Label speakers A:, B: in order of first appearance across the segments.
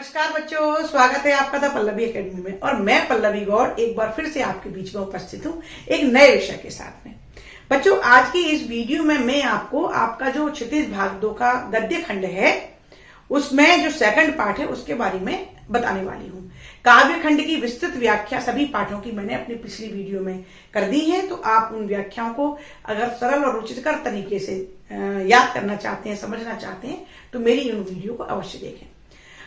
A: नमस्कार बच्चों, स्वागत है आपका द पल्लवी एकेडमी में। और मैं पल्लवी गौड़ एक बार फिर से आपके बीच में उपस्थित हूँ एक नए विषय के साथ में। बच्चों, आज की इस वीडियो में मैं आपको आपका जो क्षितिज भाग 2 का गद्य खंड है उसमें जो सेकंड पार्ट है उसके बारे में बताने वाली हूँ। काव्य खंड की विस्तृत व्याख्या सभी पाठों की मैंने अपनी पिछली वीडियो में कर दी है, तो आप उन व्याख्याओं को अगर सरल और रुचिकर तरीके से याद करना चाहते हैं, समझना चाहते हैं, तो मेरी उन वीडियो को अवश्य देखें।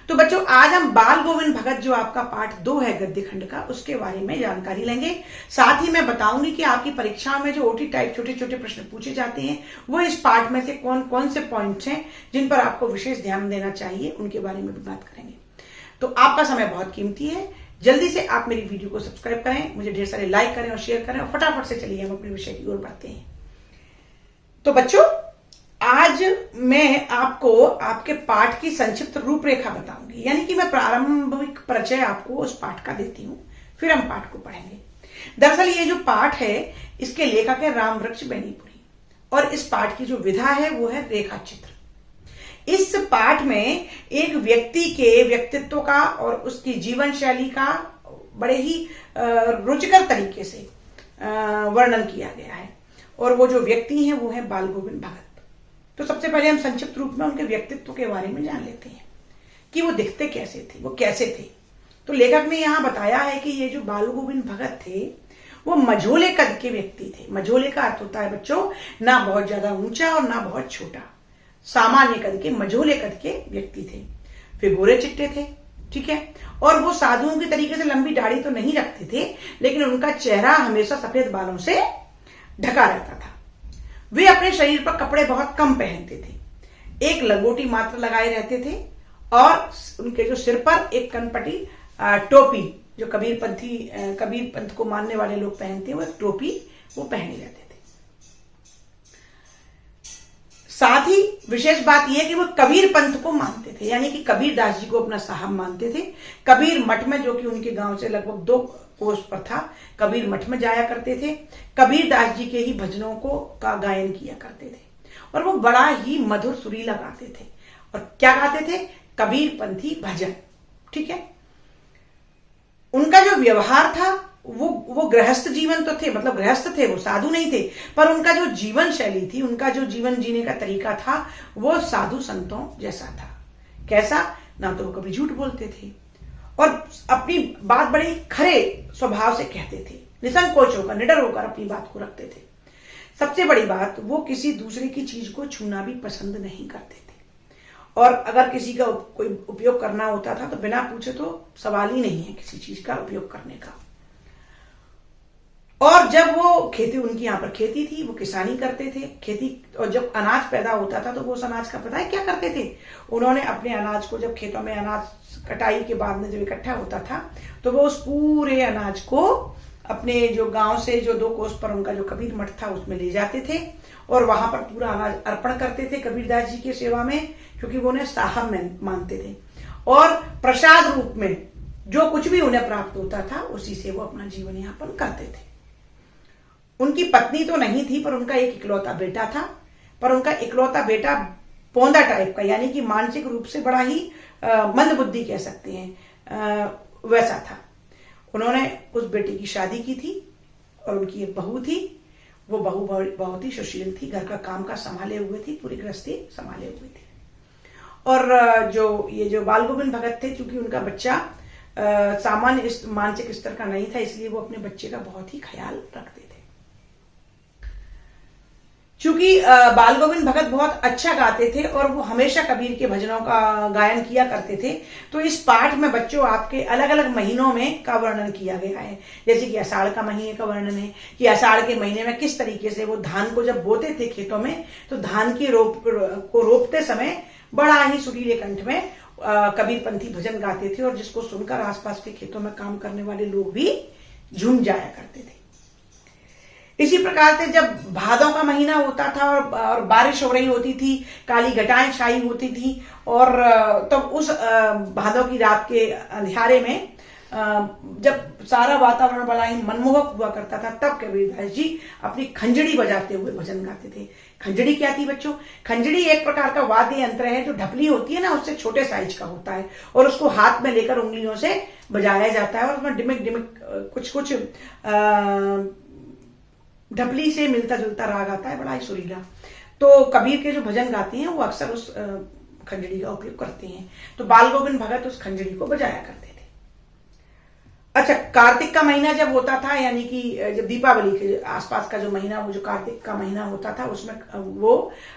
A: तो बच्चों, आज हम बाल गोविंद भगत जो आपका पाठ 2 है गद्य खंड का, उसके बारे में जानकारी लेंगे। साथ ही मैं बताऊंगी कि आपकी परीक्षाओं में जो ओटी टाइप छोटे छोटे प्रश्न पूछे जाते हैं वो इस पाठ में से कौन कौन से पॉइंट्स हैं जिन पर आपको विशेष ध्यान देना चाहिए, उनके बारे में भी बात करेंगे। तो आपका समय बहुत कीमती है, जल्दी से आप मेरी वीडियो को सब्सक्राइब करें, मुझे ढेर सारे लाइक करें और शेयर करें, और फटाफट से चलिए हम अपने विषय की ओर बढ़ते हैं। तो बच्चों, आज मैं आपको आपके पाठ की संक्षिप्त रूपरेखा बताऊंगी, यानी कि मैं प्रारंभिक परिचय आपको उस पाठ का देती हूं, फिर हम पाठ को पढ़ेंगे। दरअसल ये जो पाठ है इसके लेखक है रामवृक्ष बेनीपुरी, और इस पाठ की जो विधा है वो है रेखा चित्र। इस पाठ में एक व्यक्ति के व्यक्तित्व का और उसकी जीवन शैली का बड़े ही रुचिकर तरीके से वर्णन किया गया है, और वो जो व्यक्ति हैं वो है बाल गोविंद भगत। तो सबसे पहले हम संक्षिप्त रूप में उनके व्यक्तित्व के बारे में जान लेते हैं कि वो दिखते कैसे थे, वो कैसे थे। तो लेखक ने यहाँ बताया है कि ये जो बाल गोविंद भगत थे वो मझोले कद के व्यक्ति थे। मझोले का अर्थ होता है बच्चों, ना बहुत ज्यादा ऊंचा और ना बहुत छोटा, सामान्य कद के, मझोले कद के व्यक्ति थे। फिर गोरे चिट्टे थे, ठीक है। और वो साधुओं की तरीके से लंबी दाढ़ी तो नहीं रखते थे, लेकिन उनका चेहरा हमेशा सफेद बालों से ढका रहता था। वे अपने शरीर पर कपड़े बहुत कम पहनते थे, एक लंगोटी मात्र लगाए रहते थे, और उनके जो सिर पर एक कनपटी टोपी, जो कबीर पंथ को मानने वाले लोग पहनते हैं, वो एक टोपी वो पहने रहते थे। साथ ही विशेष बात यह कि वो कबीर पंथ को मानते थे, यानी कि कबीर दास जी को अपना साहब मानते थे। कबीर मठ में, जो कि उनके गांव से लगभग 2 कोस पर था, कबीर मठ में जाया करते थे। कबीर दास जी के ही भजनों का गायन किया करते थे, और वो बड़ा ही मधुर सुरीला गाते थे। और क्या गाते थे? कबीर पंथी भजन, ठीक है। उनका जो व्यवहार था वो गृहस्थ जीवन तो थे, मतलब गृहस्थ थे, वो साधु नहीं थे, पर उनका जो जीवन शैली थी, उनका जो जीवन जीने का तरीका था वो साधु संतों जैसा था। कैसा? ना तो वो कभी झूठ बोलते थे, और अपनी बात बड़े खरे स्वभाव से कहते थे, निसंकोच होकर, निडर होकर अपनी बात को रखते थे। सबसे बड़ी बात, वो किसी दूसरे की चीज को छूना भी पसंद नहीं करते थे, और अगर किसी का कोई उपयोग करना होता था तो बिना पूछे तो सवाल ही नहीं है किसी चीज का उपयोग करने का। और जब वो खेती, उनकी यहाँ पर खेती थी, वो किसानी करते थे, खेती, और जब अनाज पैदा होता था तो वो उस अनाज का पता है क्या करते थे? उन्होंने अपने अनाज को, जब खेतों में अनाज कटाई के बाद में जब इकट्ठा होता था, तो वो उस पूरे अनाज को अपने जो गांव से जो 2 कोस पर उनका जो कबीर मठ था उसमें ले जाते थे, और वहां पर पूरा अनाज अर्पण करते थे कबीरदास जी की सेवा में, क्योंकि वो उन्हें साहब मानते थे। और प्रसाद रूप में जो कुछ भी उन्हें प्राप्त होता था उसी से वो अपना जीवन यापन करते थे। उनकी पत्नी तो नहीं थी, पर उनका एक इकलौता बेटा था, पर उनका इकलौता बेटा पौंधा टाइप का, यानी कि मानसिक रूप से बड़ा ही मंद बुद्धि कह सकते हैं, वैसा था। उन्होंने उस बेटे की शादी की थी, और उनकी एक बहू थी। वो बहू बहुत ही सुशील थी, घर का काम का संभाले हुए थी, पूरी गृहस्थी संभाले हुए थी। और ये जो बाल गोविंद भगत थे, चूंकि उनका बच्चा सामान्य मानसिक स्तर का नहीं था, इसलिए वो अपने बच्चे का बहुत ही ख्याल रखते थे। चूंकि बाल गोविंद भगत बहुत अच्छा गाते थे और वो हमेशा कबीर के भजनों का गायन किया करते थे, तो इस पाठ में बच्चों आपके अलग अलग महीनों में का वर्णन किया गया है। जैसे कि आषाढ़ का महीने का वर्णन है कि आषाढ़ के महीने में किस तरीके से वो धान को जब बोते थे खेतों में, तो धान की रोपते समय बड़ा ही सुरीले कंठ में कबीर पंथी भजन गाते थे, और जिसको सुनकर आसपास के खेतों में काम करने वाले लोग भी झूम जाया करते थे। इसी प्रकार से जब भादों का महीना होता था और बारिश हो रही होती थी, काली घटाएं छाई होती थी, और तब उस भादों की रात के अंधियारे में जब सारा वातावरण बड़ा ही मनमोहक हुआ करता था, तब कबीरदास जी अपनी खंजड़ी बजाते हुए भजन गाते थे। खंजड़ी क्या थी बच्चों? खंजड़ी एक प्रकार का वाद्य यंत्र है, जो ढपली होती है ना, उससे छोटे साइज का होता है और उसको हाथ में लेकर उंगलियों से बजाया जाता है और उसमें डिमिक डिमिक कुछ कुछ ढपली से मिलता जुलता राग आता है, बड़ा ही सुरीला। तो कबीर के जो भजन गाते हैं वो अक्सर उस खंजड़ी का उपयोग करते हैं। तो बाल गोविंद भगत उस खंजड़ी को बजाया करते थे। अच्छा, कार्तिक का महीना जब होता था, यानी कि जब दीपावली के आसपास का जो महीना, वो जो कार्तिक का महीना होता था, उसमें वो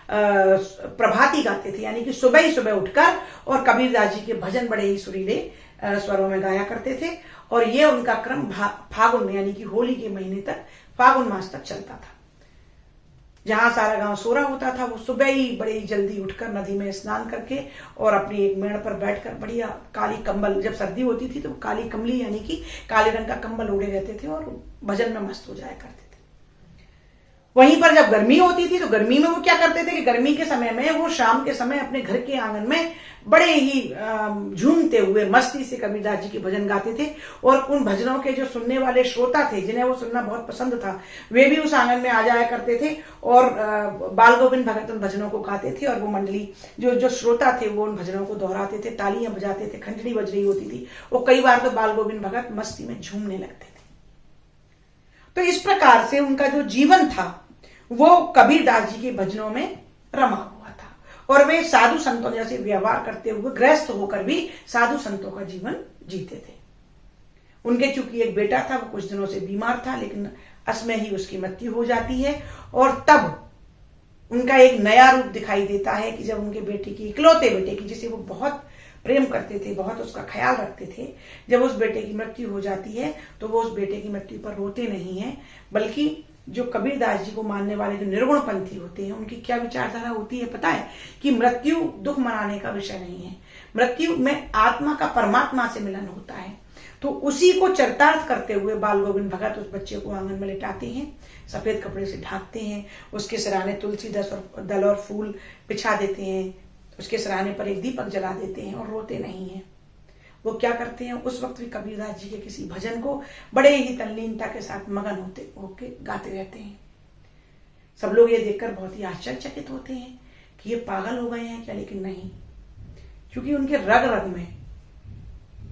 A: प्रभाती गाते थे, यानी कि सुबह ही सुबह उठकर और कबीरदास जी के भजन बड़े ही सुरीले स्वरों में गाया करते थे। और ये उनका क्रम फागुन में, यानी कि होली के महीने तक, फागुन मास तक चलता था। जहां सारा गांव सो रहा होता था, वो सुबह ही बड़ी जल्दी उठकर नदी में स्नान करके और अपनी एक मेड़ पर बैठकर बढ़िया काली कंबल, जब सर्दी होती थी तो काली कमली यानी कि काले रंग का कंबल ओढ़े रहते थे और भजन में मस्त हो जाया करते थे। वहीं पर जब गर्मी होती थी तो गर्मी में वो क्या करते थे कि गर्मी के समय में वो शाम के समय अपने घर के आंगन में बड़े ही झूमते हुए मस्ती से कबीरदास जी के भजन गाते थे। और उन भजनों के जो सुनने वाले श्रोता थे, जिन्हें वो सुनना बहुत पसंद था, वे भी उस आंगन में आ जाया करते थे और बाल गोविंद भगत उन भजनों को गाते थे और वो मंडली जो श्रोता थे वो उन भजनों को दोहराते थे, तालियां बजाते थे, खंजड़ी बज रही होती थी और कई बार तो बाल गोविंद भगत मस्ती में झूमने लगते थे। तो इस प्रकार से उनका जो जीवन था वो कबीरदास जी के भजनों में रमा हुआ था और वे साधु संतों जैसे व्यवहार करते हुए, गृहस्थ होकर भी साधु संतों का जीवन जीते थे। उनके चूंकि एक बेटा था, वो कुछ दिनों से बीमार था, लेकिन असमय ही उसकी मृत्यु हो जाती है और तब उनका एक नया रूप दिखाई देता है कि जब उनके बेटे की, इकलौते बेटे की, जिसे वो बहुत प्रेम करते थे, बहुत उसका ख्याल रखते थे, जब उस बेटे की मृत्यु हो जाती है तो वो उस बेटे की मृत्यु पर रोते नहीं है, बल्कि जो कबीरदास जी को मानने वाले जो निर्गुण पंथी होते हैं, उनकी क्या विचारधारा होती है पता है? कि मृत्यु दुख मनाने का विषय नहीं है, मृत्यु में आत्मा का परमात्मा से मिलन होता है। तो उसी को चरितार्थ करते हुए बाल गोविंद भगत उस बच्चे को आंगन में लिटाते हैं, सफेद कपड़े से ढांकते हैं, उसके सिराने तुलसी दल और फूल बिछा देते हैं, उसके सिराने पर एक दीपक जला देते हैं और रोते नहीं है। वो क्या करते हैं, उस वक्त भी कबीरदास जी के किसी भजन को बड़े ही तल्लीनता के साथ मगन होके गाते रहते हैं। सब लोग ये देखकर बहुत ही आश्चर्यचकित होते हैं कि ये पागल हो गए हैं क्या, लेकिन नहीं, क्योंकि उनके रग रग में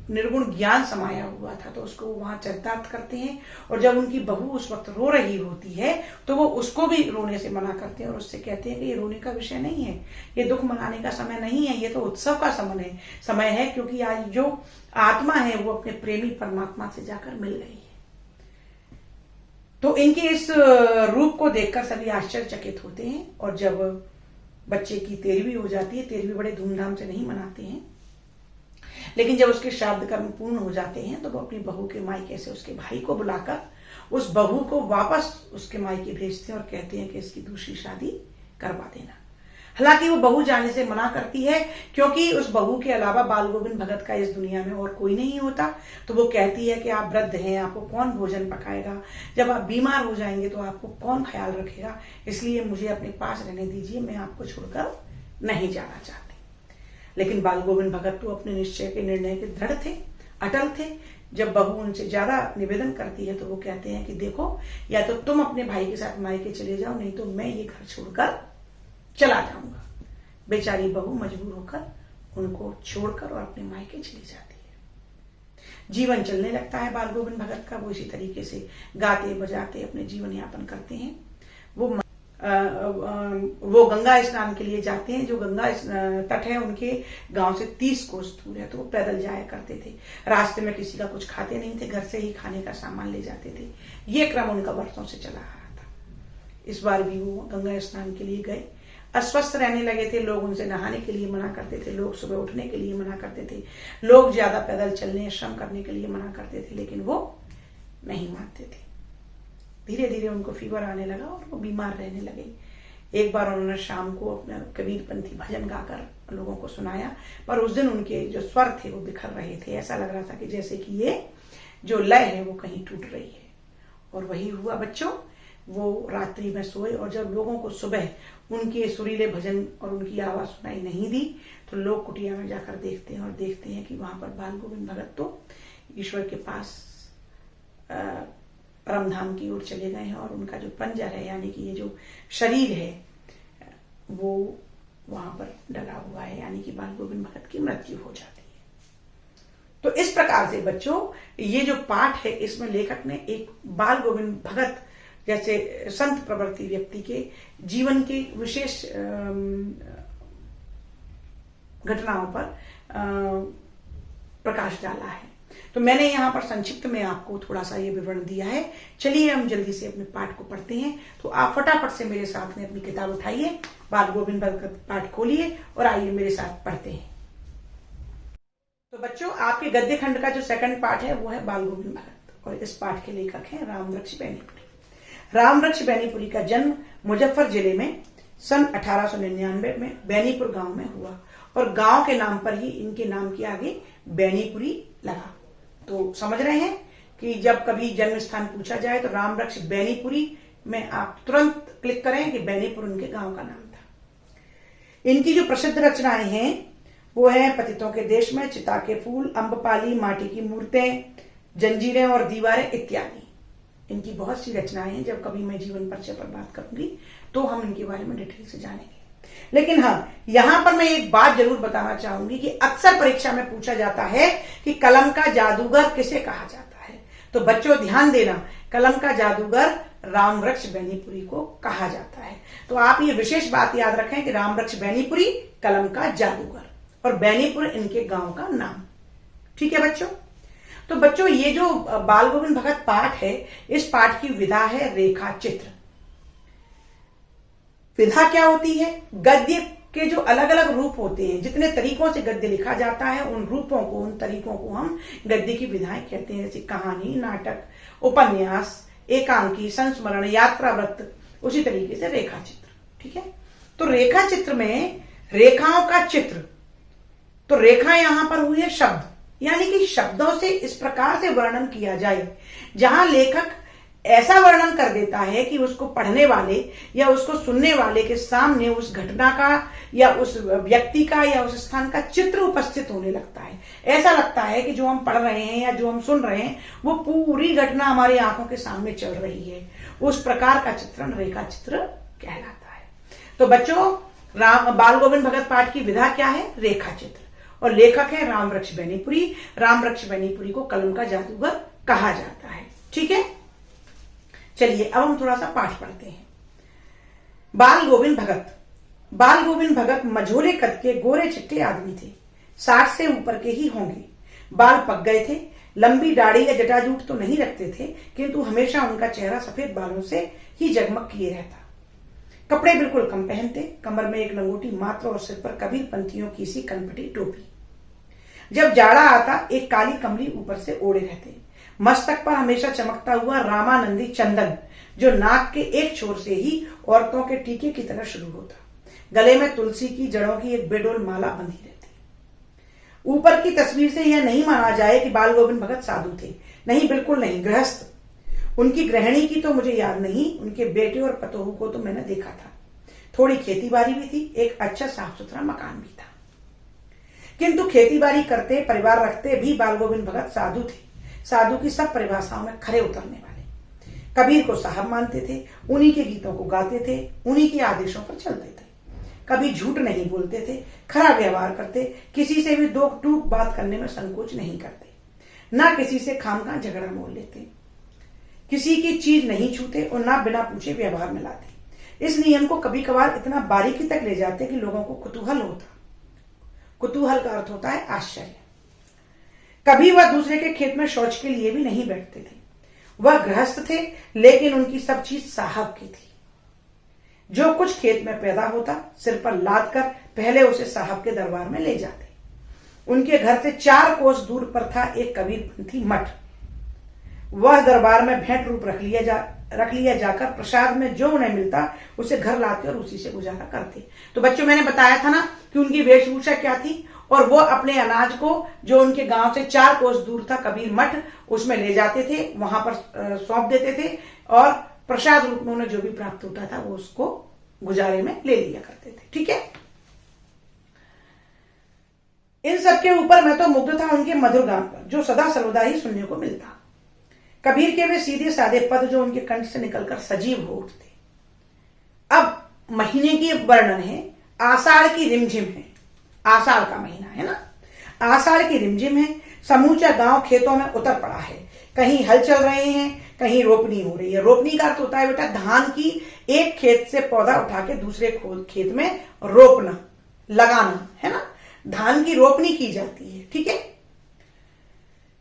A: निर्गुण ज्ञान समाया हुआ था, तो उसको वहां चरितार्थ करते हैं। और जब उनकी बहू उस वक्त रो रही होती है तो वो उसको भी रोने से मना करते हैं और उससे कहते हैं कि ये रोने का विषय नहीं है, ये दुख मनाने का समय नहीं है, ये तो उत्सव का समय है, क्योंकि आज जो आत्मा है वो अपने प्रेमी परमात्मा से जाकर मिल गई है। तो इनके इस रूप को देखकर सभी आश्चर्यचकित होते हैं। और जब बच्चे की 13वीं हो जाती है, 13वीं बड़े धूमधाम से नहीं मनाते हैं, लेकिन जब उसके श्राद्ध कर्म पूर्ण हो जाते हैं तो वो अपनी बहू के मायके से उसके भाई को बुलाकर उस बहू को वापस उसके मायके भेजते हैं और कहते हैं कि इसकी दूसरी शादी करवा देना। हालांकि वो बहू जाने से मना करती है, क्योंकि उस बहू के अलावा बाल गोविंद भगत का इस दुनिया में और कोई नहीं होता। तो वो कहती है कि आप वृद्ध हैं, आपको कौन भोजन पकाएगा, जब आप बीमार हो जाएंगे तो आपको कौन ख्याल रखेगा, इसलिए मुझे अपने पास रहने दीजिए, मैं आपको छोड़कर नहीं जाना चाहती। लेकिन बाल गोविंद भगत तो अपने निश्चय के, निर्णय के दृढ़ थे, अटल थे। जब बहू उनसे ज्यादा निवेदन करती है तो वो कहते हैं कि देखो, या तो तुम अपने भाई के साथ मायके चले जाओ, नहीं तो मैं ये घर छोड़कर चला जाऊंगा। बेचारी बहू मजबूर होकर उनको छोड़कर और अपने मायके चली जाती है। जीवन चलने लगता है बाल गोविंद भगत का। वो इसी तरीके से गाते बजाते अपने जीवन यापन करते हैं। वो गंगा स्नान के लिए जाते हैं। जो गंगा तट है उनके गांव से 30 कोस दूर है, तो वो पैदल जाया करते थे। रास्ते में किसी का कुछ खाते नहीं थे, घर से ही खाने का सामान ले जाते थे। ये क्रम उनका वर्षों से चला आ रहा था। इस बार भी वो गंगा स्नान के लिए गए। अस्वस्थ रहने लगे थे, लोग उनसे नहाने के लिए मना करते थे, लोग सुबह उठने के लिए मना करते थे, लोग ज्यादा पैदल चलने, श्रम करने के लिए मना करते थे, लेकिन वो नहीं मानते थे। धीरे धीरे उनको फीवर आने लगा और वो बीमार रहने लगे। एक बार उन्होंने शाम को अपना कबीरपंथी भजन गाकर लोगों को सुनाया, पर उस दिन उनके जो स्वर थे वो बिखर रहे थे। ऐसा लग रहा था कि जैसे कि ये जो लय है वो कहीं टूट रही है। और वही हुआ बच्चों। वो रात्रि में सोए और जब लोगों को सुबह उनके सुरीले भजन और उनकी आवाज सुनाई नहीं दी तो लोग कुटिया में जाकर देखते हैं और देखते हैं कि वहां पर बाल गोविंद भगत तो ईश्वर के पास परम धाम की ओर चले गए हैं और उनका जो पंजर है यानी कि ये जो शरीर है वो वहां पर डला हुआ है, यानी कि बाल गोविंद भगत की मृत्यु हो जाती है। तो इस प्रकार से बच्चों ये जो पाठ है इसमें लेखक ने एक बाल गोविंद भगत जैसे संत प्रवृत्ति व्यक्ति के जीवन के विशेष घटनाओं पर प्रकाश डाला है। तो मैंने यहां पर संक्षिप्त में आपको थोड़ा सा ये विवरण दिया है। चलिए हम जल्दी से अपने पाठ को पढ़ते हैं। तो आप फटाफट से मेरे साथ में अपनी किताब उठाइए, बाल गोविंद भगत पाठ खोलिए और आइए मेरे साथ पढ़ते हैं। तो बच्चों आपके गद्य खंड का जो सेकंड पाठ है वो है बाल गोविंद भगत और इस पाठ के लेखक हैं रामवृक्ष बैनीपुरी। रामवृक्ष बैनीपुरी का जन्म मुजफ्फर जिले में सन 1899 में बैनीपुर गांव में हुआ और गांव के नाम पर ही इनके नाम के आगे बैनीपुरी लगा। तो समझ रहे हैं कि जब कभी जन्म स्थान पूछा जाए तो रामवृक्ष बैनीपुरी में आप तुरंत क्लिक करें कि बैनीपुर उनके गांव का नाम था। इनकी जो प्रसिद्ध रचनाएं हैं वो है पतितों के देश में, चिता के फूल, अम्बपाली, माटी की मूर्तें, जंजीरें और दीवारें इत्यादि। इनकी बहुत सी रचनाएं हैं। जब कभी मैं जीवन परिचय पर बात करूंगी तो हम इनके बारे में डिटेल से जानेंगे। लेकिन हाँ, यहां पर मैं एक बात जरूर बताना चाहूंगी कि अक्सर परीक्षा में पूछा जाता है कि कलम का जादूगर किसे कहा जाता है। तो बच्चों ध्यान देना, कलम का जादूगर रामवृक्ष बैनीपुरी को कहा जाता है। तो आप ये विशेष बात याद रखें कि रामवृक्ष बैनीपुरी कलम का जादूगर और बैनीपुर इनके गांव का नाम। ठीक है बच्चों। तो बच्चों ये जो बाल गोविंद भगत पाठ है, इस पाठ की विधा है रेखा चित्र। विधा क्या होती है? गद्य के जो अलग अलग रूप होते हैं, जितने तरीकों से गद्य लिखा जाता है उन रूपों को, उन तरीकों को हम गद्य की विधाएं कहते हैं। जैसे कहानी, नाटक, उपन्यास, एकांकी, संस्मरण, यात्रा वृत्त, उसी तरीके से रेखा चित्र। ठीक है। तो रेखा चित्र में रेखाओं का चित्र, तो रेखा यहां पर हुई है शब्द, यानी कि शब्दों से इस प्रकार से वर्णन किया जाए जहां लेखक ऐसा वर्णन कर देता है कि उसको पढ़ने वाले या उसको सुनने वाले के सामने उस घटना का या उस व्यक्ति का या उस स्थान का चित्र उपस्थित होने लगता है। ऐसा लगता है कि जो हम पढ़ रहे हैं या जो हम सुन रहे हैं वो पूरी घटना हमारी आंखों के सामने चल रही है। उस प्रकार का चित्रण रेखा चित्र कहलाता है। तो बच्चों बाल गोविंद भगत पाठ की विधा क्या है? रेखा चित्र। और लेखक है रामवृक्ष बैनीपुरी। रामवृक्ष बैनीपुरी को कलम का जादूगर कहा जाता है। ठीक है। चलिए अब हम थोड़ा सा पाठ पढ़ते हैं। बाल गोविंद भगत। बाल गोविंद भगत मझोले कद के गोरे चिट्टे आदमी थे। 60 से ऊपर के ही होंगे। बाल पक गए थे। लंबी दाढ़ी या जटाजूट तो नहीं रखते थे, किंतु हमेशा उनका चेहरा सफेद बालों से ही जगमग किए रहता। कपड़े बिल्कुल कम पहनते। कमर में एक लंगोटी मात्र और सिर पर कबीर पंथियों की सी कनपटी टोपी। जब जाड़ा आता एक काली कमली ऊपर से ओढ़े रहते। मस्तक पर हमेशा चमकता हुआ रामानंदी चंदन, जो नाक के एक छोर से ही औरतों के टीके की तरह शुरू होता। गले में तुलसी की जड़ों की एक बेडोल माला बंधी रहती। ऊपर की तस्वीर से यह नहीं माना जाए कि बाल गोविंद भगत साधु थे। नहीं, बिल्कुल नहीं, गृहस्थ। उनकी गृहिणी की तो मुझे याद नहीं, उनके बेटे और पतोहू को तो मैंने देखा था। थोड़ी खेती बाड़ी भी थी, एक अच्छा साफ सुथरा मकान भी था। किंतु खेती बाड़ी करते, परिवार रखते भी बाल गोविंद भगत साधु थे। साधु की सब परिभाषाओं में खरे उतरने वाले। कबीर को साहब मानते थे, उन्हीं के गीतों को गाते थे, उन्हीं के आदेशों पर चलते थे। कभी झूठ नहीं बोलते थे, खरा व्यवहार करते, किसी से भी दो टूक बात करने में संकोच नहीं करते, ना किसी से खामखा झगड़ा मोल लेते, किसी की चीज नहीं छूते और ना बिना पूछे व्यवहार में लाते। इस नियम को कभी कभार इतना बारीकी तक ले जाते कि लोगों को कुतूहल होता। कुतूहल का अर्थ होता है आश्चर्य। कभी वह दूसरे के खेत में शौच के लिए भी नहीं बैठते थे। वह गृहस्थ थे, लेकिन उनकी सब चीज साहब की थी। जो कुछ खेत में पैदा होता सिर पर लाद कर पहले उसे साहब के दरबार में ले जाते। उनके घर से 4 कोस दूर पर था एक कबीरपंथी मठ। वह दरबार में भेंट रूप रख लिया जाकर प्रसाद में जो उन्हें मिलता उसे घर लाते और उसी से गुजारा करते। तो बच्चों मैंने बताया था ना कि उनकी वेशभूषा क्या थी, और वो अपने अनाज को जो उनके गांव से 4 कोस दूर था कबीर मठ, उसमें ले जाते थे, वहां पर सौंप देते थे और प्रसाद रूप में उन्हें जो भी प्राप्त होता था वो उसको गुजारे में ले लिया करते थे। ठीक है। इन सब के ऊपर मैं तो मुग्ध था उनके मधुर गान पर, जो सदा सर्वदा ही सुनने को मिलता। कबीर के वे सीधे साधे पद जो उनके कंठ से निकलकर सजीव हो उठते। अब महीने की वर्णन है, आषाढ़ की रिमझिम है। आषाढ़ का महीना है ना, आषाढ़ की रिमझिम है। समूचा गांव खेतों में उतर पड़ा है। कहीं हल चल रहे हैं, कहीं रोपनी हो रही है। रोपनी का अर्थ होता है बेटा धान की एक खेत से पौधा उठा के दूसरे खेत में रोपना, लगाना, है ना। धान की रोपनी की जाती है, ठीक है।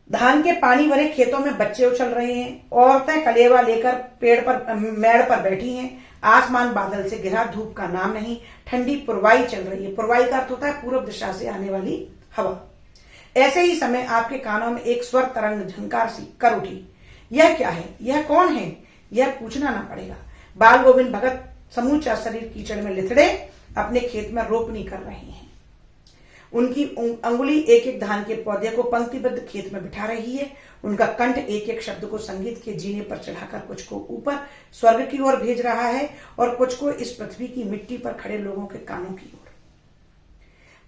A: धान के पानी भरे खेतों में बच्चे उछल रहे हैं। औरतें कलेवा लेकर पेड़ पर मेड़ पर बैठी हैं। आसमान बादल से घिरा, धूप का नाम नहीं। ठंडी पुरवाई चल रही है। पुरवाई का अर्थ होता है पूर्व दिशा से आने वाली हवा। ऐसे ही समय आपके कानों में एक स्वर तरंग झंकार सी कर उठी। यह क्या है, यह कौन है, यह पूछना ना पड़ेगा। बाल गोविंद भगत समूचा शरीर कीचड़ में लिथड़े अपने खेत में रोपनी कर रहे हैं। उनकी अंगुली एक एक धान के पौधे को पंक्तिबद्ध खेत में बिठा रही है। उनका कंठ एक एक शब्द को संगीत के जीने पर चढ़ाकर कुछ को ऊपर स्वर्ग की ओर भेज रहा है और कुछ को इस पृथ्वी की मिट्टी पर खड़े लोगों के कानों की ओर।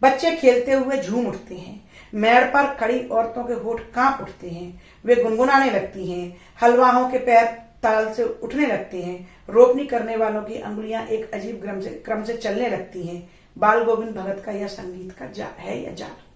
A: बच्चे खेलते हुए झूम उठते हैं। मेड़ पर खड़ी औरतों के होठ कांप उठते हैं। वे गुनगुनाने लगती हैं। हलवाहों के पैर ताल से उठने लगते हैं। रोपनी करने वालों की अंगुलियां एक अजीब क्रम से चलने लगती हैं। बाल गोविंद भगत का यह संगीत का है या जादू।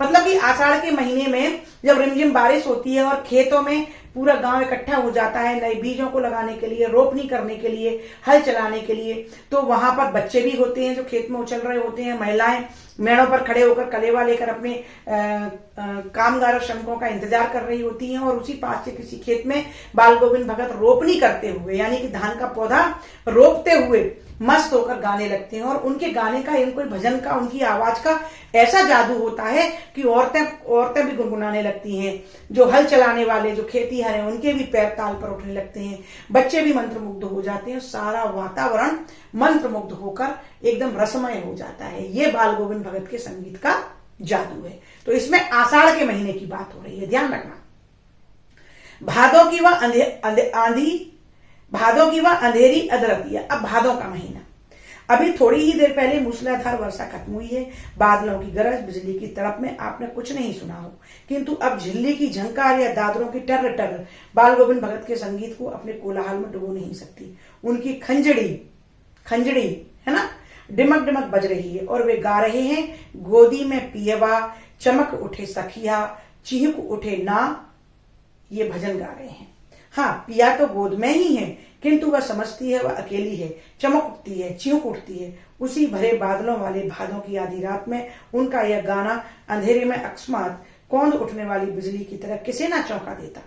A: मतलब कि आषाढ़ के महीने में जब रिमझिम बारिश होती है और खेतों में पूरा गांव इकट्ठा हो जाता है नए बीजों को लगाने के लिए, रोपनी करने के लिए, हल चलाने के लिए, तो वहां पर बच्चे भी होते हैं जो खेत में उछल रहे होते हैं। महिलाएं मेड़ों पर खड़े होकर कलेवा लेकर अपने कामगार और श्रमिकों का इंतजार कर रही होती हैं और उसी पास से किसी खेत में बाल गोविंद भगत रोपनी करते हुए, यानी कि धान का पौधा रोपते हुए मस्त होकर गाने लगते हैं। और उनके गाने का, इनको भजन का, उनकी आवाज का ऐसा जादू होता है कि औरतें भी गुनगुनाने लगती हैं। जो हल चलाने वाले, जो खेतीहर हैं, उनके भी पैर ताल पर उठने लगते हैं। बच्चे भी मंत्रमुग्ध हो जाते हैं। सारा वातावरण मंत्रमुग्ध होकर एकदम रसमय हो जाता है। ये बाल गोविंद भगत के संगीत का जादू है। तो इसमें आषाढ़ के महीने की बात हो रही है, ध्यान रखना। भादों की वह अंधेरी अधरतिया। अब भादों का महीना, अभी थोड़ी ही देर पहले मूसलाधार वर्षा खत्म हुई है। बादलों की गरज, बिजली की तड़प में आपने कुछ नहीं सुना हो, किंतु अब झिल्ली की झंकार या दादरों की टर्र टर्र बाल गोविंद भगत के संगीत को अपने कोलाहल में डुबो नहीं सकती। उनकी खंजड़ी है ना, डिमक डिमक बज रही है और वे गा रहे हैं, गोदी में पियवा, चमक उठे सखिया, चिहक उठे ना। ये भजन गा रहे हैं। हाँ, पिया तो गोद में ही है, किंतु वह समझती है वह अकेली है। चमक उठती है, चिंक उठती है। उसी भरे बादलों वाले भादों की आधी रात में उनका यह गाना अंधेरे में अकस्मात कौंध उठने वाली बिजली की तरह किसे ना चौंका देता।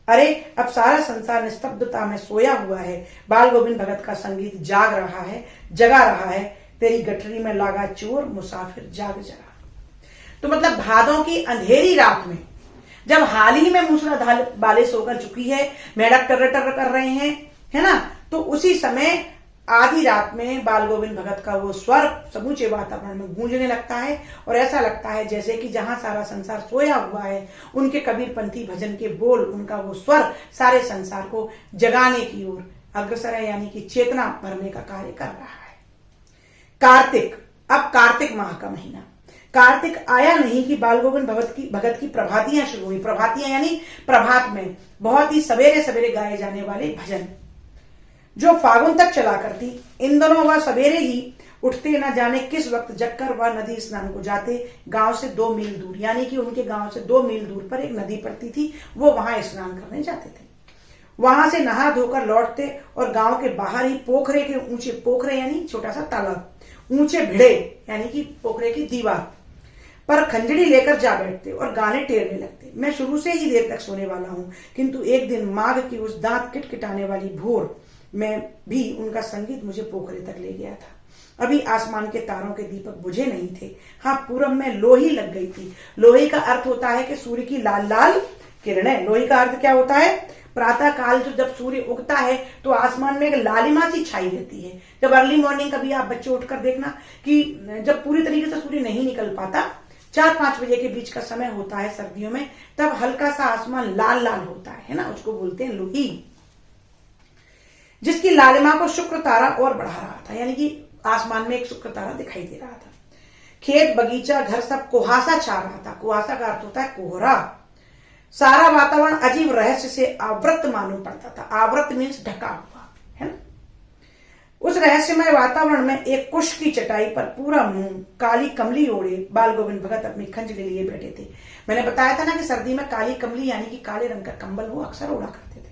A: अरे अब सारा संसार निस्तब्धता में सोया हुआ है। बाल गोविंद भगत का संगीत जगा रहा है। तेरी गठरी में लागा चोर, मुसाफिर जाग जरा। तो मतलब भादों की अंधेरी रात में, जब हाल ही में मूसलाधार बारिश होकर चुकी है, मेढक टर्र टर्र कर रहे हैं, है ना, तो उसी समय आधी रात में बाल गोविंद भगत का वो स्वर समूचे वातावरण में गूंजने लगता है और ऐसा लगता है जैसे कि जहां सारा संसार सोया हुआ है, उनके कबीरपंथी भजन के बोल, उनका वो स्वर सारे संसार को जगाने की ओर अग्रसर है, यानी कि चेतना भरने का कार्य कर रहा है। कार्तिक, अब कार्तिक माह का महीना। कार्तिक आया नहीं कि बाल गोविंद भगत की प्रभातियां शुरू हुई। प्रभातियां यानी प्रभात में बहुत ही सवेरे सवेरे गाए जाने वाले भजन, जो फागुन तक चला करती। इन दोनों वह सवेरे ही उठते, न जाने किस वक्त जगकर वह नदी स्नान को जाते। गांव से 2 मील दूर, यानी कि उनके गांव से 2 मील दूर पर एक नदी पड़ती थी, वो वहां स्नान करने जाते थे। वहां से नहा धोकर लौटते और गांव के बाहर ही पोखरे के ऊंचे, पोखरे यानी छोटा सा तालाब, ऊंचे भिड़े यानी कि पोखरे की दीवार पर खंजड़ी लेकर जा बैठते और गाने टेरने लगते। मैं शुरू से ही देर तक सोने वाला हूं, किंतु एक दिन माघ की उस दांत किटकिटाने वाली भोर में भी उनका संगीत मुझे पोखरे तक ले गया था। अभी आसमान के तारों के दीपक बुझे नहीं थे। हाँ, पूरब में लोही लग गई थी। लोही का अर्थ होता है कि सूर्य की लाल लाल किरणें। लोही का अर्थ क्या होता है? प्रातः काल जब सूर्य उगता है तो आसमान में एक लालिमा सी छाई रहती है। जब अर्ली मॉर्निंग कभी आप बच्चे उठकर देखना कि जब पूरी तरीके से सूर्य नहीं निकल पाता, 4-5 बजे के बीच का समय होता है सर्दियों में, तब हल्का सा आसमान लाल लाल होता है ना, उसको बोलते हैं लोही, जिसकी लालिमा को शुक्र तारा और बढ़ा रहा था, यानी कि आसमान में एक शुक्र तारा दिखाई दे रहा था। खेत बगीचा घर सब कुहासा छा रहा था। कुहासा का अर्थ होता है कोहरा। सारा वातावरण अजीब रहस्य से आवृत मालूम पड़ता था। आवृत मीन्स ढका हुआ, है ना। उस रहस्यमय वातावरण में एक कुश की चटाई पर पूरा मुंह काली कमली ओढ़े बाल गोविंद भगत अपनी खंजरी लिए बैठे थे। मैंने बताया था ना कि सर्दी में काली कमली यानी कि काले रंग का कंबल वो अक्सर ओढ़ा करते थे।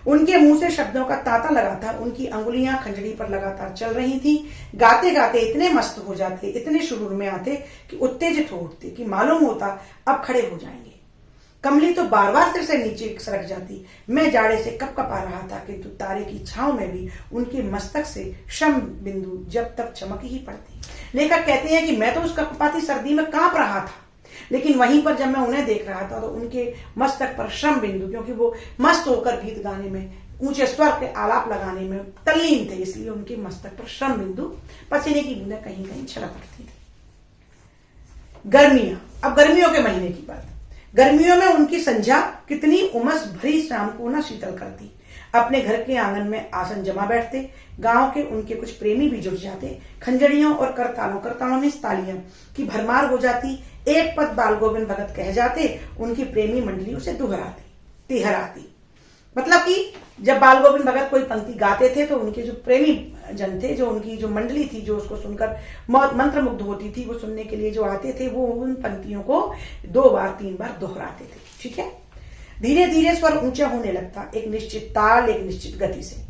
A: उनके मुंह से शब्दों का तांता लगा था। उनकी अंगुलियां खंजरी पर लगातार चल रही थी। गाते गाते इतने मस्त हो जाते, इतने शुरूर में आते कि उत्तेजित हो उठते कि मालूम होता अब खड़े हो जाएंगे। कमली तो बार बार सिर से नीचे सरक जाती। मैं जाड़े से कप कपा रहा था, किंतु तारे की छांव में भी उनके मस्तक से श्रम बिंदु जब तब चमक ही पड़ती। लेखक कहते हैं कि मैं तो उस कपकपाती सर्दी में कांप रहा था, लेकिन वहीं पर जब मैं उन्हें देख रहा था तो उनके मस्तक पर श्रम बिंदु, क्योंकि वो मस्त होकर गीत गाने में, ऊंचे स्वर के आलाप लगाने में तल्लीन थे, इसलिए उनके मस्तक पर श्रम बिंदु, पसीने की बूंदें कहीं कहीं छलक पड़ती थी। गर्मियां, अब गर्मियों के महीने की बात। गर्मियों में उनकी संध्या कितनी उमस भरी शाम को न शीतल करती। अपने घर के आंगन में आसन जमा बैठते। गांव के उनके कुछ प्रेमी भी जुट जाते। खंजड़ियों और करतालों में तालियां की भरमार हो जाती। एक पद बाल गोविंद भगत कह जाते, उनकी प्रेमी मंडली उसे दोहराती, तिहराती। मतलब कि जब बाल गोविंद भगत कोई पंक्ति गाते थे तो उनके जो प्रेमी जन थे, जो उनकी जो मंडली थी, जो उसको सुनकर मंत्रमुग्ध होती थी, वो सुनने के लिए जो आते थे, वो उन पंक्तियों को 2 बार 3 बार दोहराते थे। ठीक है। धीरे धीरे स्वर ऊंचा होने लगता, एक निश्चित ताल, एक निश्चित गति से।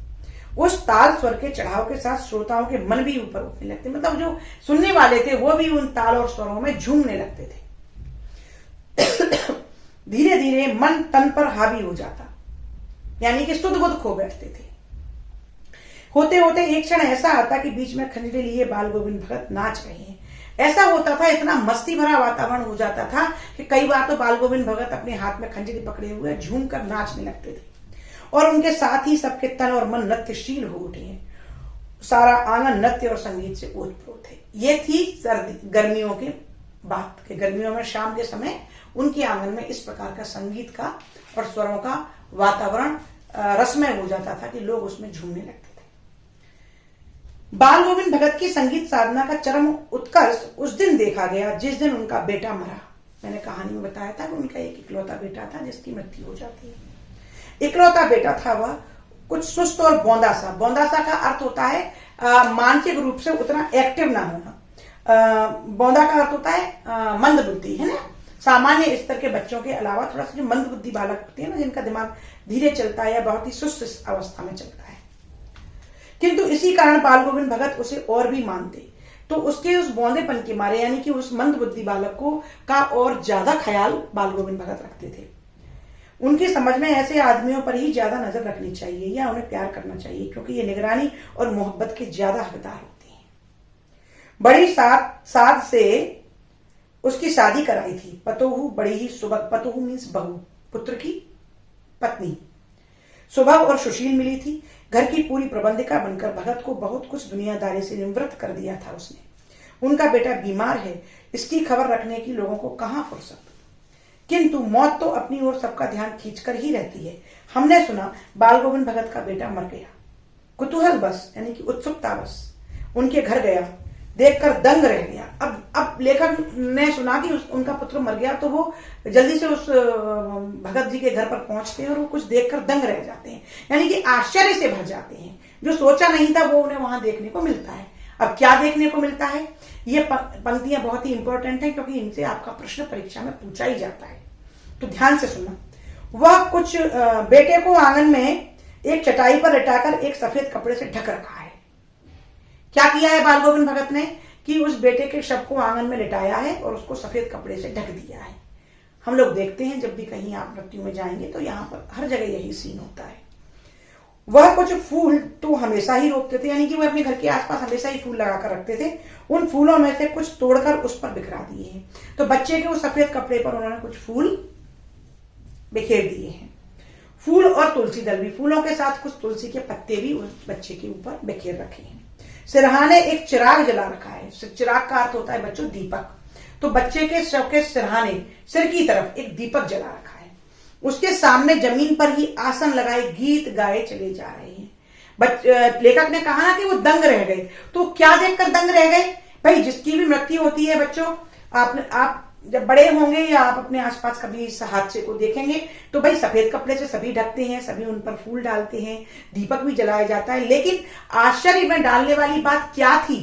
A: उस ताल स्वर के चढ़ाव के साथ श्रोताओं के मन भी ऊपर उठने लगते, मतलब जो सुनने वाले थे वो भी उन ताल और स्वरों में झूमने लगते थे। धीरे धीरे मन तन पर हावी हो जाता, यानी कि सुध बुध खो बैठते थे। होते होते एक क्षण ऐसा आता कि बीच में खंजरी लिए बाल गोविंद भगत नाच रहे हैं। ऐसा होता था, इतना मस्ती भरा वातावरण हो जाता था कि कई बार तो बाल गोविंद भगत अपने हाथ में खंजरी पकड़े हुए झूम कर नाचने लगते थे, और उनके साथ ही सबके तन और मन नृत्यशील हो उठे हैं। सारा आंगन नृत्य और संगीत से ओतप्रोत है। ये थी सर्दी गर्मियों की बात कि गर्मियों में शाम के समय उनके आंगन में इस प्रकार का संगीत का और स्वरों का वातावरण रसमय हो जाता था कि लोग उसमें झूमने लगते थे। बाल गोविंद भगत की संगीत साधना का चरम उत्कर्ष उस दिन देखा गया जिस दिन उनका बेटा मरा। मैंने कहानी में बताया था कि उनका एक इकलौता बेटा था जिसकी मृत्यु हो जाती है। इकलौता बेटा था वह कुछ सुस्त और बौंदा सा। बौंदा सा का अर्थ होता है मानसिक रूप से उतना एक्टिव ना होना। बौंदा का अर्थ होता है मंद बुद्धि, है ना। सामान्य स्तर के बच्चों के अलावा थोड़ा सा जो मंद बुद्धि बालक होते हैं ना, जिनका दिमाग धीरे चलता है या बहुत ही सुस्त अवस्था में चलता है। किंतु इसी कारण बाल गोविंद भगत उसे और भी मानते, तो उसके उस बौंदेपन के मारे, यानी कि उस मंद बुद्धि बालक को का और ज्यादा ख्याल बाल गोविंद भगत रखते थे। उनकी समझ में ऐसे आदमियों पर ही ज्यादा नजर रखनी चाहिए या उन्हें प्यार करना चाहिए, क्योंकि ये निगरानी और मोहब्बत के ज्यादा हकदार होते हैं। बड़ी साध से उसकी शादी कराई थी। पतोहू बड़ी ही सुबह, पतोहू मीन्स बहू, पुत्र की पत्नी, सुबह और सुशील मिली थी। घर की पूरी प्रबंधिका बनकर भगत को बहुत कुछ दुनियादारी से निवृत्त कर दिया था उसने। उनका बेटा बीमार है, इसकी खबर रखने की लोगों को कहां फुर्सत। किंतु मौत तो अपनी ओर सबका ध्यान खींचकर ही रहती है। हमने सुना बाल गोविंद भगत का बेटा मर गया। कुतूहल बस, यानी कि उत्सुकता बस उनके घर गया, देखकर दंग रह गया। अब लेखक ने सुना कि उनका पुत्र मर गया, तो वो जल्दी से उस भगत जी के घर पर पहुंचते हैं और वो कुछ देखकर दंग रह जाते हैं, यानी कि आश्चर्य से भर जाते हैं। जो सोचा नहीं था वो उन्हें वहां देखने को मिलता है। अब क्या देखने को मिलता है, ये पंक्तियां बहुत ही इंपॉर्टेंट है, क्योंकि इनसे आपका प्रश्न परीक्षा में पूछा ही जाता है, तो ध्यान से सुनना। वह कुछ बेटे को आंगन में एक चटाई पर लिटाकर एक सफेद कपड़े से ढक रखा है। क्या किया है बाल गोविंद भगत ने कि उस बेटे के शव को आंगन में लिटाया है और उसको सफेद कपड़े से ढक दिया है। हम लोग देखते हैं जब भी कहीं आप मृत्यु में जाएंगे तो यहाँ पर हर जगह यही सीन होता है। वह कुछ फूल तो हमेशा ही रोकते थे, यानी कि वह अपने घर के आसपास हमेशा ही फूल लगाकर रखते थे। उन फूलों में से कुछ तोड़कर उस पर बिखरा दिए हैं। तो बच्चे के उस सफेद कपड़े पर उन्होंने कुछ फूल बिखेर दिए हैं। फूल और तुलसी दल भी, फूलों के साथ कुछ तुलसी के पत्ते भी उस बच्चे के ऊपर बिखेर रखे हैं। सिरहाने एक चिराग जला रखा है। चिराग का अर्थ होता है बच्चों दीपक। तो बच्चे के शव के सिरहाने, सिर की तरफ एक दीपक जला रखा है। उसके सामने जमीन पर ही आसन लगाए गीत गाए चले जा रहे हैं। लेखक ने कहा ना कि वो दंग रह गए, तो क्या देखकर दंग रह गए। भाई जिसकी भी मृत्यु होती है बच्चों, आप जब बड़े होंगे या आप अपने आसपास कभी इस हादसे को देखेंगे तो भाई सफेद कपड़े से सभी ढकते हैं, सभी उन पर फूल डालते हैं, दीपक भी जलाया जाता है। लेकिन आश्चर्य में डालने वाली बात क्या थी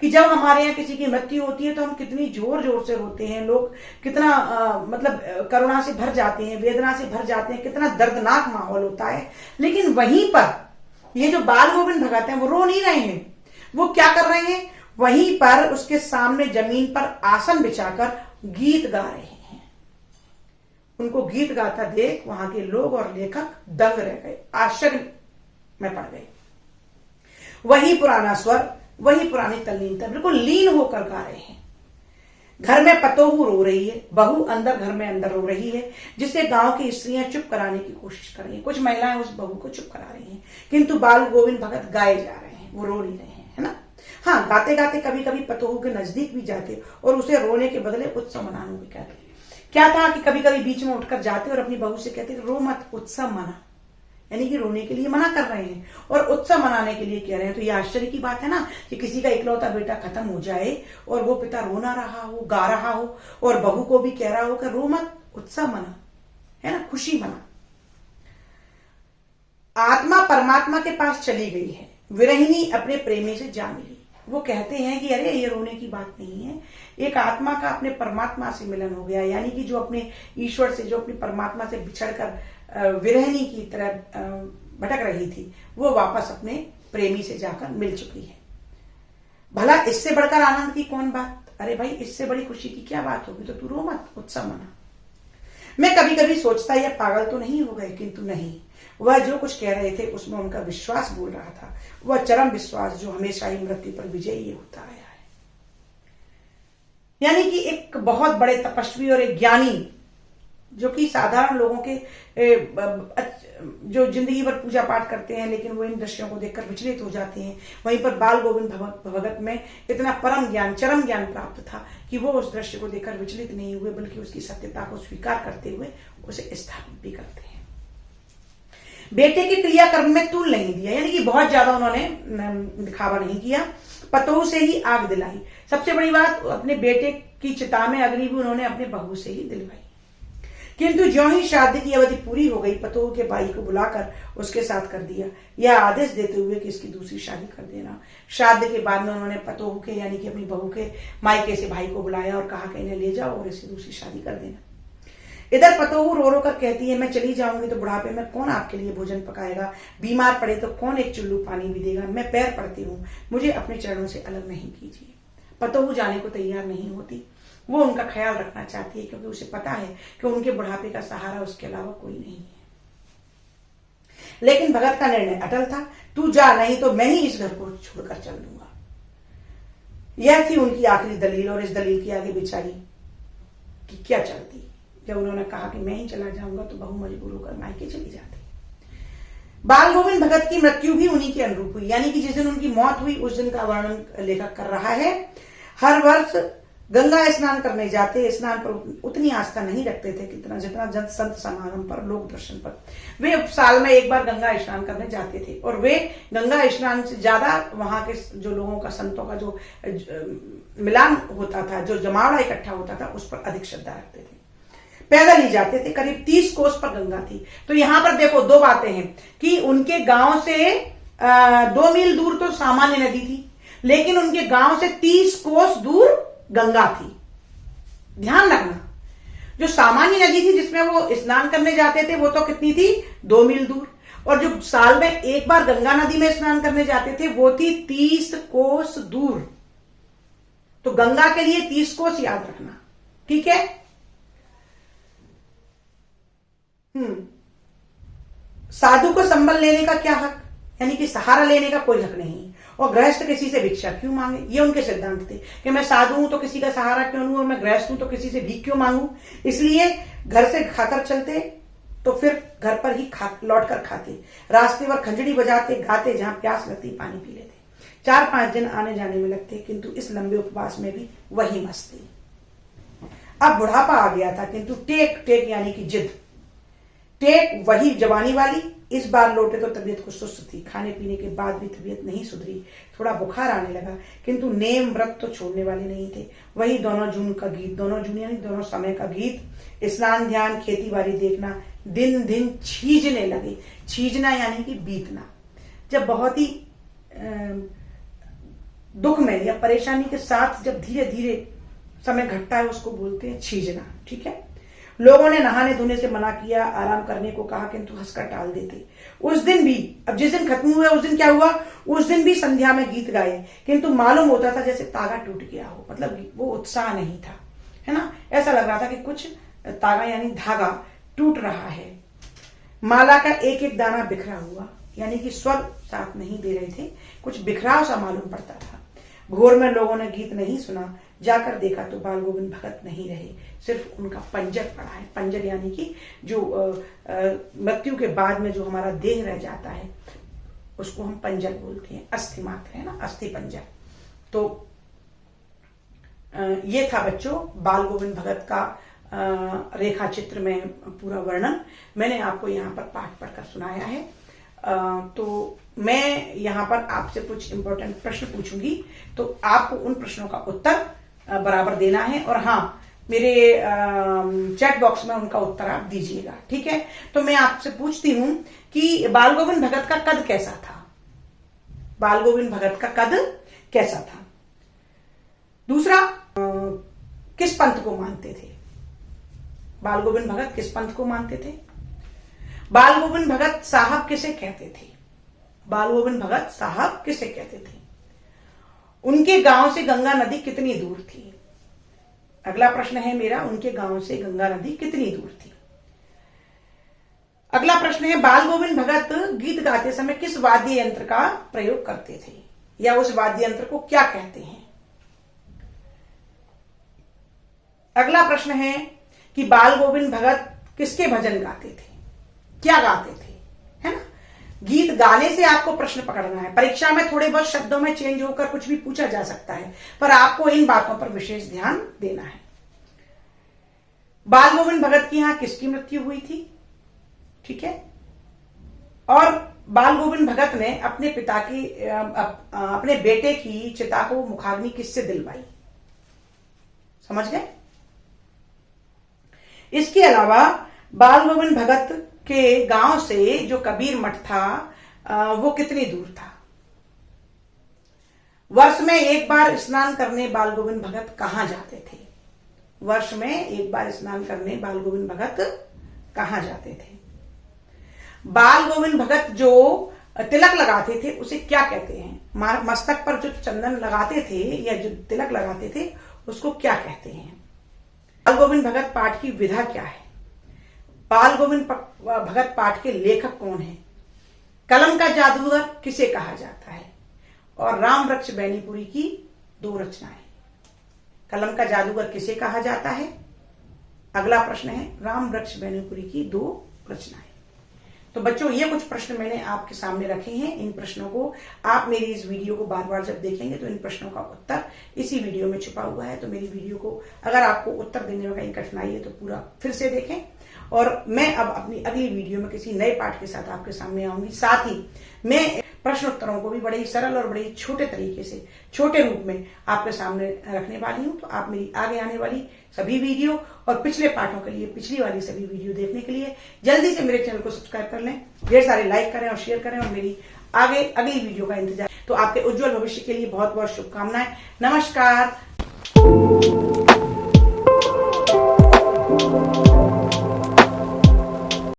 A: कि जब हमारे यहाँ किसी की मृत्यु होती है तो हम कितनी जोर जोर से रोते हैं, लोग कितना मतलब करुणा से भर जाते हैं, वेदना से भर जाते हैं, कितना दर्दनाक माहौल होता है। लेकिन वहीं पर ये जो बाल गोविंद भगत हैं वो रो नहीं रहे हैं, वो क्या कर रहे हैं, वहीं पर उसके सामने जमीन पर आसन बिछाकर गीत गा रहे हैं। उनको गीत गाता देख वहां के लोग और लेखक दंग रह गए, आश्चर्य में पड़ गए। वही पुराना स्वर, वही पुरानी तल्लीनता, बिल्कुल लीन होकर गा रहे हैं। घर में पतोहू रो रही है, बहू अंदर घर में अंदर रो रही है, जिसे गांव की स्त्रियां चुप कराने की कोशिश कर रही हैं। कुछ महिलाएं उस बहू को चुप करा रही हैं, किंतु बाल गोविंद भगत गाए जा रहे हैं, वो रो नहीं रहे हैं, है ना। हाँ, गाते गाते कभी कभी पतोहू के नजदीक भी जाते और उसे रोने के बदले उत्सव मनाने भी कहते। क्या था कि कभी कभी बीच में उठकर जाते और अपनी बहू से कहते रो मत, उत्सव मना, यानी कि रोने के लिए मना कर रहे हैं और उत्सव मनाने के लिए कह रहे हैं। तो ये आश्चर्य की बात है ना कि किसी का इकलौता बेटा खत्म हो जाए और वो पिता रो ना रहा हो, गा रहा हो और बहू को भी कह रहा हो कि रो मत, उत्सव मना, है ना, खुशी मना। आत्मा परमात्मा के पास चली गई है, विरहिणी अपने प्रेमी से जा मिली। वो कहते हैं कि अरे ये रोने की बात नहीं है, एक आत्मा का अपने परमात्मा से मिलन हो गया, यानी कि जो अपने ईश्वर से, जो अपनी परमात्मा से बिछड़कर विरहिणी की तरह भटक रही थी, वो वापस अपने प्रेमी से जाकर मिल चुकी है। भला इससे बढ़कर आनंद की कौन बात? अरे भाई इससे बड़ी खुशी की क्या बात होगी, तो तू रो मत, उत्सव मना। मैं कभी कभी सोचता ये पागल तो नहीं हो गए, किंतु नहीं, वह जो कुछ कह रहे थे उसमें उनका विश्वास बोल रहा था, वह चरम विश्वास जो हमेशा ही मृत्यु पर विजयी होता आया है। यानी कि एक बहुत बड़े तपस्वी और एक ज्ञानी जो कि साधारण लोगों के जो जिंदगी भर पूजा पाठ करते हैं, लेकिन वो इन दृश्यों को देखकर विचलित हो जाते हैं, वहीं पर बाल गोविंद भगत में इतना परम ज्ञान, चरम ज्ञान प्राप्त था कि वो उस दृश्य को देखकर विचलित नहीं हुए, बल्कि उसकी सत्यता को स्वीकार करते हुए उसे स्थापित भी करते हैं। बेटे के क्रियाकर्म में तूल नहीं दिया, यानी कि बहुत ज्यादा उन्होंने दिखावा नहीं किया, पतोहू से ही आग दिलाई। सबसे बड़ी बात, अपने बेटे की चिता में अग्नि भी उन्होंने अपने बहू से ही दिलवाई। किंतु ज्यों ही श्राद्ध की अवधि पूरी हो गई, पतोहू के भाई को बुलाकर उसके साथ कर दिया, यह आदेश देते हुए कि इसकी दूसरी शादी कर देना। श्राद्ध के बाद में उन्होंने पतोहू के यानी कि अपनी बहू के मायके से भाई को बुलाया और कहा कि इन्हें ले जाओ और इसकी दूसरी शादी कर देना। इधर पतोहू रो रो कर कहती है, मैं चली जाऊंगी तो बुढ़ापे में कौन आपके लिए भोजन पकाएगा, बीमार पड़े तो कौन एक चुल्लू पानी भी देगा, मैं पैर पड़ती हूँ, मुझे अपने चरणों से अलग नहीं कीजिए। पतोहू जाने को तैयार नहीं होती, वो उनका ख्याल रखना चाहती है, क्योंकि उसे पता है कि उनके बुढ़ापे का सहारा उसके अलावा कोई नहीं है। लेकिन भगत का निर्णय अटल था, तू जा, नहीं तो मैं ही इस घर को छोड़कर चल दूंगा। यह थी उनकी आखिरी दलील, और इस दलील की आगे बेचारी कि क्या चलती। जब उन्होंने कहा कि मैं ही चला जाऊंगा तो बहू मजबूर होकर मायके चली जाती। बाल गोविंद भगत की मृत्यु भी उन्हीं के अनुरूप हुई, यानी कि जिस दिन उनकी मौत हुई उस दिन का वर्णन लेखक कर रहा है। हर वर्ष गंगा स्नान करने जाते, स्नान पर उतनी आस्था नहीं रखते थे जितना संत समागम पर, लोक दर्शन पर। वे साल में एक बार गंगा स्नान करने जाते थे, और वे गंगा स्नान से ज्यादा वहां के जो लोगों का, संतों का जो मिलान होता था, जो जमावड़ा इकट्ठा होता था, उस पर अधिक श्रद्धा रखते थे। पैदल ही जाते थे, करीब 30 कोस पर गंगा थी। तो यहां पर देखो दो बातें हैं कि उनके गांव से 2 मील दूर तो सामान्य नदी थी, लेकिन उनके गांव से 30 कोस दूर गंगा थी। ध्यान रखना, जो सामान्य नदी थी जिसमें वो स्नान करने जाते थे वो तो कितनी थी, 2 मील दूर, और जो साल में एक बार गंगा नदी में स्नान करने जाते थे वो थी 30 कोस दूर। तो गंगा के लिए 30 कोस याद रखना, ठीक है। साधु को संबल लेने का क्या हक, यानी कि सहारा लेने का कोई हक नहीं, और गृहस्थ किसी से भिक्षा क्यों मांगे, ये उनके सिद्धांत थे कि मैं साधु हूं तो किसी का सहारा क्यों लूं, और मैं गृहस्थ हूं तो किसी से भीख क्यों मांगू। इसलिए घर से खाकर चलते तो फिर घर पर ही लौट कर खाते, रास्ते पर खंजड़ी बजाते, गाते, जहां प्यास लगती पानी पी लेते। 4-5 दिन आने जाने में लगते, किंतु इस लंबे उपवास में भी वही मस्ती। अब बुढ़ापा आ गया था, किंतु टेक यानी कि जिद, टेक वही जवानी वाली, इस बार लौटे तो तबीयत कुछ सुस्त थी, खाने पीने के बाद भी तबीयत नहीं सुधरी, थोड़ा बुखार आने लगा, किंतु नेम व्रत तो छोड़ने वाले नहीं थे। वही दोनों जून का गीत, दोनों जून यानी दोनों समय का गीत, स्नान ध्यान खेती बाड़ी देखना, दिन दिन छीजने लगे। छीजना यानी कि बीतना, जब बहुत ही दुख में या परेशानी के साथ जब धीरे धीरे समय घटता है उसको बोलते हैं छीजना। ठीक है, लोगों ने नहाने धोने से मना किया, आराम करने को कहा, किंतु हंसकर टाल देते। उस दिन भी, अब जिस दिन खत्म हुआ उस दिन क्या हुआ, उस दिन भी संध्या में गीत गाए, किंतु मालूम होता था जैसे तागा टूट गया हो, मतलब वो उत्साह नहीं था, है ना। ऐसा लग रहा था कि कुछ तागा यानी धागा टूट रहा है। माला का एक एक दाना बिखरा हुआ, यानी कि स्वर साथ नहीं दे रहे थे, कुछ बिखराव सा मालूम पड़ता था। भोर में लोगों ने गीत नहीं सुना, जाकर देखा तो बाल गोविंद भगत नहीं रहे, सिर्फ उनका पंजर पड़ा है। पंजर यानी कि जो मृत्यु के बाद में जो हमारा देह रह जाता है उसको हम पंजर बोलते हैं, अस्थि मात्र है ना, अस्थि पंजर। तो ये था बच्चों बाल गोविंद भगत का रेखा चित्र में पूरा वर्णन मैंने आपको यहाँ पर पाठ पढ़कर सुनाया है। तो मैं यहाँ पर आपसे कुछ इंपॉर्टेंट प्रश्न पूछूंगी, तो आपको उन प्रश्नों का उत्तर बराबर देना है, और हाँ मेरे चैट बॉक्स में उनका उत्तर आप दीजिएगा। ठीक है, तो मैं आपसे पूछती हूं कि बाल गोविंद भगत का कद कैसा था। बाल गोविंद भगत का कद कैसा था। दूसरा, किस पंथ को मानते थे। बाल गोविंद भगत किस पंथ को मानते थे। बाल गोविंद भगत साहब किसे कहते थे। बाल गोविंद भगत साहब किसे कहते थे। उनके गांव से गंगा नदी कितनी दूर थी। अगला प्रश्न है मेरा, उनके गांव से गंगा नदी कितनी दूर थी। अगला प्रश्न है, बाल गोविंद भगत गीत गाते समय किस वाद्य यंत्र का प्रयोग करते थे, या उस वाद्य यंत्र को क्या कहते हैं। अगला प्रश्न है कि बाल गोविंद भगत किसके भजन गाते थे, क्या गाते थे, है ना। गीत गाने से आपको प्रश्न पकड़ना है। परीक्षा में थोड़े बहुत शब्दों में चेंज होकर कुछ भी पूछा जा सकता है, पर आपको इन बातों पर विशेष ध्यान देना है। बाल गोविंद भगत की यहां किसकी मृत्यु हुई थी। ठीक है, और बाल गोविंद भगत ने अपने पिता की अपने बेटे की चिता को मुखाग्नि किससे दिलवाई। समझ गए। इसके अलावा बाल गोविंद भगत के गांव से जो कबीर मठ था वो कितनी दूर था। वर्ष में एक बार स्नान करने बाल गोविंद भगत कहां जाते थे। वर्ष में एक बार स्नान करने बाल गोविंद भगत कहां जाते थे। बाल गोविंद भगत जो तिलक लगाते थे उसे क्या कहते हैं। मस्तक पर जो चंदन लगाते थे या जो तिलक लगाते थे उसको क्या कहते हैं। बाल गोविंद भगत पाठ की विधा क्या है। बाल गोविंद भगत पाठ के लेखक कौन है। कलम का जादूगर किसे कहा जाता है। और राम वृक्ष बैनीपुरी की 2 रचनाएं। कलम का जादूगर किसे कहा जाता है। अगला प्रश्न है राम वृक्ष बैनीपुरी की 2 रचनाएं। तो बच्चों ये कुछ प्रश्न मैंने आपके सामने रखे हैं। इन प्रश्नों को आप मेरी इस वीडियो को बार बार जब देखेंगे तो इन प्रश्नों का उत्तर इसी वीडियो में छुपा हुआ है। तो मेरी वीडियो को अगर आपको उत्तर देने में कहीं कठिनाई है तो पूरा फिर से देखें। और मैं अब अपनी अगली वीडियो में किसी नए पाठ के साथ आपके सामने आऊंगी। साथ ही मैं प्रश्न उत्तरों को भी बड़े ही सरल और बड़े ही छोटे तरीके से, छोटे रूप में आपके सामने रखने वाली हूं। तो आप मेरी आगे आने वाली सभी वीडियो और पिछले पाठों के लिए पिछली वाली सभी वीडियो देखने के लिए जल्दी से मेरे चैनल को सब्सक्राइब कर लें, ढेर सारे लाइक करें और शेयर करें, और मेरी आगे अगली वीडियो का इंतजार। तो आपके उज्जवल भविष्य के लिए बहुत बहुत शुभकामनाएं। नमस्कार।